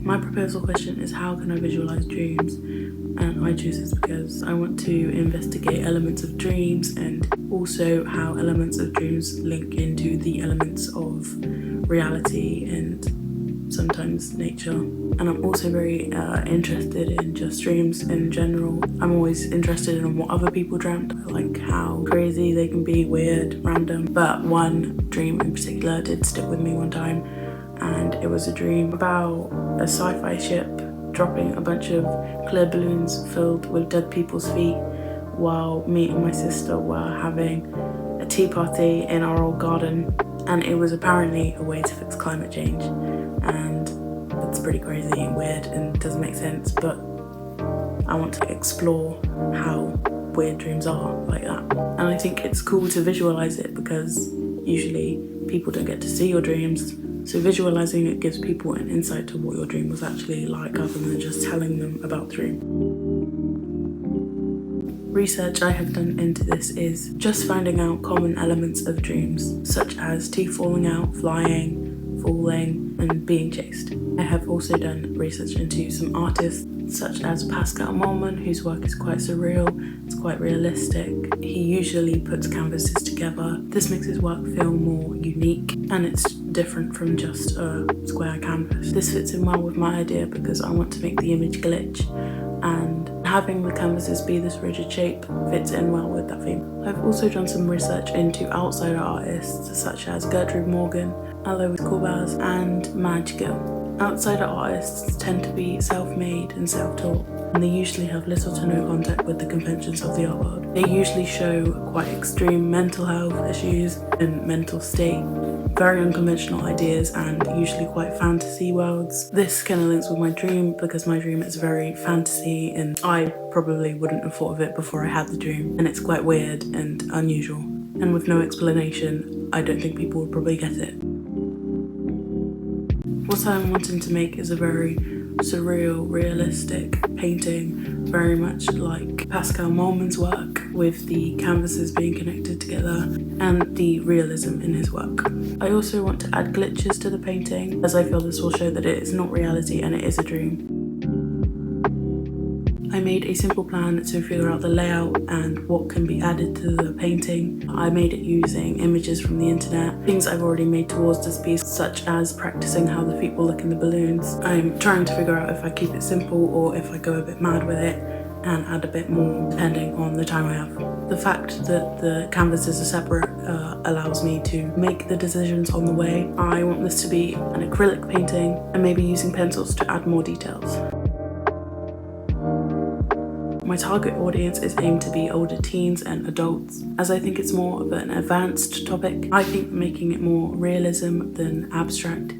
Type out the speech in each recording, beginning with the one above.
My proposal question is, how can I visualize dreams? And I choose this because I want to investigate elements of dreams and also how elements of dreams link into the elements of reality and sometimes nature. And I'm also very interested in just dreams in general. I'm always interested in what other people dreamt, like how crazy they can be, weird, random. But one dream in particular did stick with me one time, and it was a dream about a sci-fi ship dropping a bunch of clear balloons filled with dead people's feet while me and my sister were having a tea party in our old garden. And it was apparently a way to fix climate change, and it's pretty crazy and weird and doesn't make sense, but I want to explore how weird dreams are like that. And I think it's cool to visualize it because usually people don't get to see your dreams, so visualizing it gives people an insight to what your dream was actually like other than just telling them about the dream. Research I have done into this is just finding out common elements of dreams, such as teeth falling out, flying, falling, and being chased. I have also done research into some artists such as Pascal Mollman, whose work is quite surreal, it's quite realistic. He usually puts canvases together. This makes his work feel more unique and it's different from just a square canvas. This fits in well with my idea because I want to make the image glitch, and having the canvases be this rigid shape fits in well with that theme. I've also done some research into outsider artists such as Gertrude Morgan, Alois Corbaz, and Madge Gill. Outsider artists tend to be self-made and self-taught, and they usually have little to no contact with the conventions of the art world. They usually show quite extreme mental health issues and mental state, very unconventional ideas, and usually quite fantasy worlds. This kind of links with my dream because my dream is very fantasy and I probably wouldn't have thought of it before I had the dream, and it's quite weird and unusual. And with no explanation, I don't think people would probably get it. What I'm wanting to make is a very surreal, realistic painting, very much like Pascal Mollman's work, with the canvases being connected together and the realism in his work. I also want to add glitches to the painting, as I feel this will show that it is not reality and it is a dream. I made a simple plan to figure out the layout and what can be added to the painting. I made it using images from the internet, things I've already made towards this piece, such as practicing how the feet will look in the balloons. I'm trying to figure out if I keep it simple or if I go a bit mad with it and add a bit more depending on the time I have. The fact that the canvases are separate allows me to make the decisions on the way. I want this to be an acrylic painting and maybe using pencils to add more details. My target audience is aimed to be older teens and adults, as I think it's more of an advanced topic. I think making it more realism than abstract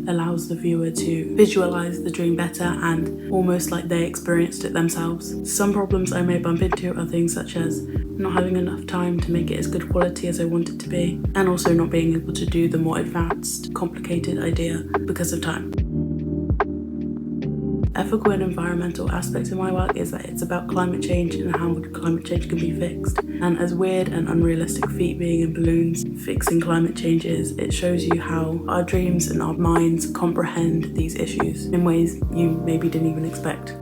allows the viewer to visualize the dream better and almost like they experienced it themselves. Some problems I may bump into are things such as not having enough time to make it as good quality as I want it to be, and also not being able to do the more advanced, complicated idea because of time. Ethical and environmental aspects of my work is that it's about climate change and how climate change can be fixed. And as weird and unrealistic feet being in balloons fixing climate change is, it shows you how our dreams and our minds comprehend these issues in ways you maybe didn't even expect.